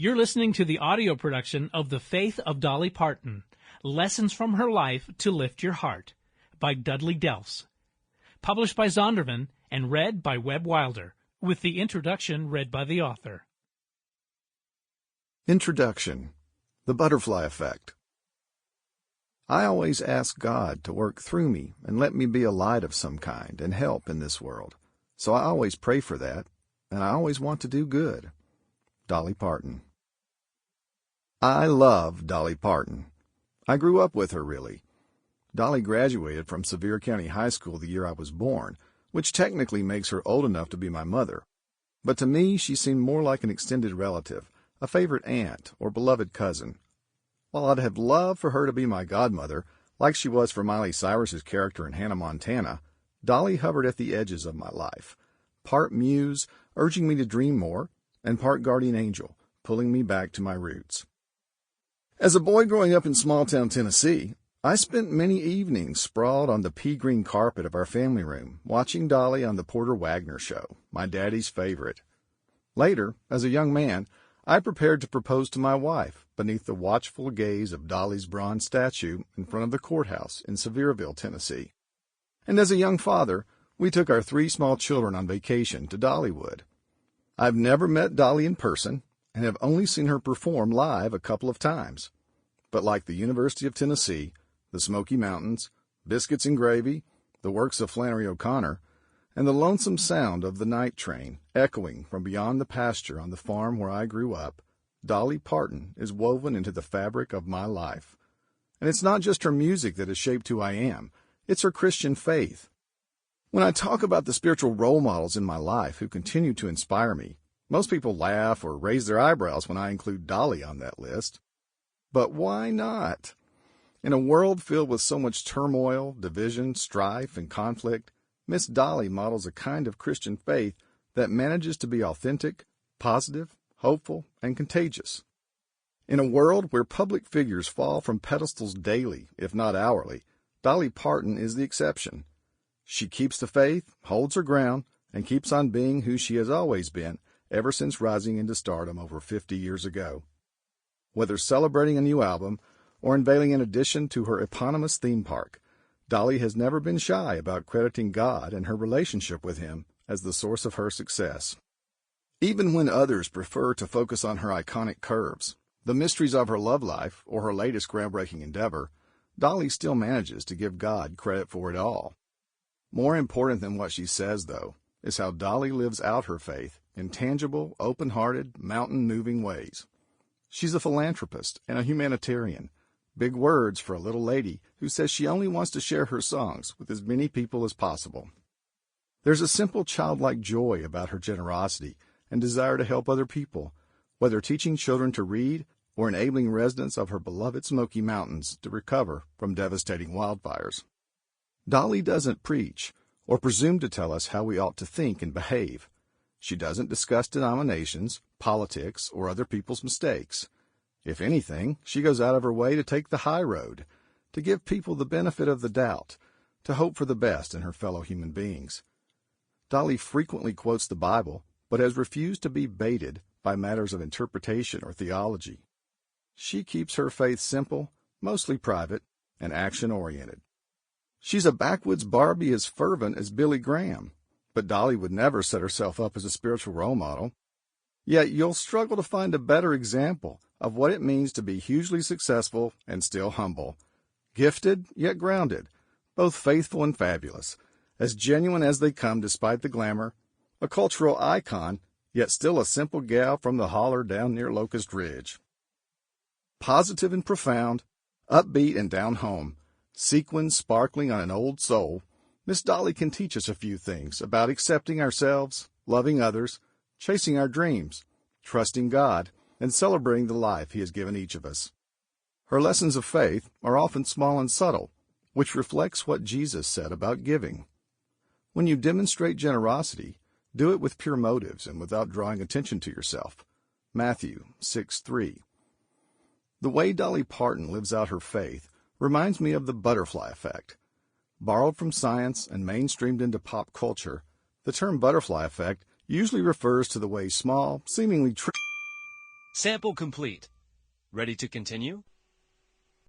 You're listening to the audio production of The Faith of Dolly Parton, Lessons from Her Life to Lift Your Heart, by Dudley Delffs. Published by Zondervan and read by Webb Wilder, with the introduction read by the author. Introduction. The Butterfly Effect. I always ask God to work through me and let me be a light of some kind and help in this world. So I always pray for that, and I always want to do good. Dolly Parton. I love Dolly Parton. I grew up with her, really. Dolly graduated from Sevier County High School the year I was born, which technically makes her old enough to be my mother. But to me, she seemed more like an extended relative, a favorite aunt or beloved cousin. While I'd have loved for her to be my godmother, like she was for Miley Cyrus's character in Hannah Montana, Dolly hovered at the edges of my life, part muse, urging me to dream more, and part guardian angel, pulling me back to my roots. As a boy growing up in small-town Tennessee, I spent many evenings sprawled on the pea-green carpet of our family room, watching Dolly on the Porter Wagner Show, my daddy's favorite. Later, as a young man, I prepared to propose to my wife beneath the watchful gaze of Dolly's bronze statue in front of the courthouse in Sevierville, Tennessee. And as a young father, we took our 3 small children on vacation to Dollywood. I've never met Dolly in person and have only seen her perform live a couple of times. But like the University of Tennessee, the Smoky Mountains, Biscuits and Gravy, the works of Flannery O'Connor, and the lonesome sound of the night train echoing from beyond the pasture on the farm where I grew up, Dolly Parton is woven into the fabric of my life. And it's not just her music that has shaped who I am, it's her Christian faith. When I talk about the spiritual role models in my life who continue to inspire me, most people laugh or raise their eyebrows when I include Dolly on that list. But why not? In a world filled with so much turmoil, division, strife, and conflict, Miss Dolly models a kind of Christian faith that manages to be authentic, positive, hopeful, and contagious. In a world where public figures fall from pedestals daily, if not hourly, Dolly Parton is the exception. She keeps the faith, holds her ground, and keeps on being who she has always been, ever since rising into stardom over 50 years ago. Whether celebrating a new album or unveiling an addition to her eponymous theme park, Dolly has never been shy about crediting God and her relationship with Him as the source of her success. Even when others prefer to focus on her iconic curves, the mysteries of her love life, or her latest groundbreaking endeavor, Dolly still manages to give God credit for it all. More important than what she says, though, is how Dolly lives out her faith in tangible, open-hearted, mountain-moving ways. She's a philanthropist and a humanitarian. Big words for a little lady who says she only wants to share her songs with as many people as possible. There's a simple childlike joy about her generosity and desire to help other people, whether teaching children to read or enabling residents of her beloved Smoky Mountains to recover from devastating wildfires. Dolly doesn't preach or presume to tell us how we ought to think and behave. She doesn't discuss denominations, politics, or other people's mistakes. If anything, she goes out of her way to take the high road, to give people the benefit of the doubt, to hope for the best in her fellow human beings. Dolly frequently quotes the Bible, but has refused to be baited by matters of interpretation or theology. She keeps her faith simple, mostly private, and action-oriented. She's a backwoods Barbie as fervent as Billy Graham, but Dolly would never set herself up as a spiritual role model. Yet you'll struggle to find a better example of what it means to be hugely successful and still humble, gifted yet grounded, both faithful and fabulous, as genuine as they come despite the glamour, a cultural icon, yet still a simple gal from the holler down near Locust Ridge. Positive and profound, upbeat and down home, sequins sparkling on an old soul, Miss Dolly can teach us a few things about accepting ourselves, loving others, chasing our dreams, trusting God, and celebrating the life He has given each of us. Her lessons of faith are often small and subtle, which reflects what Jesus said about giving. When you demonstrate generosity, do it with pure motives and without drawing attention to yourself. Matthew 6:3. The way Dolly Parton lives out her faith reminds me of the butterfly effect. Borrowed from science and mainstreamed into pop culture, the term butterfly effect usually refers to the way small, seemingly Sample complete. Ready to continue?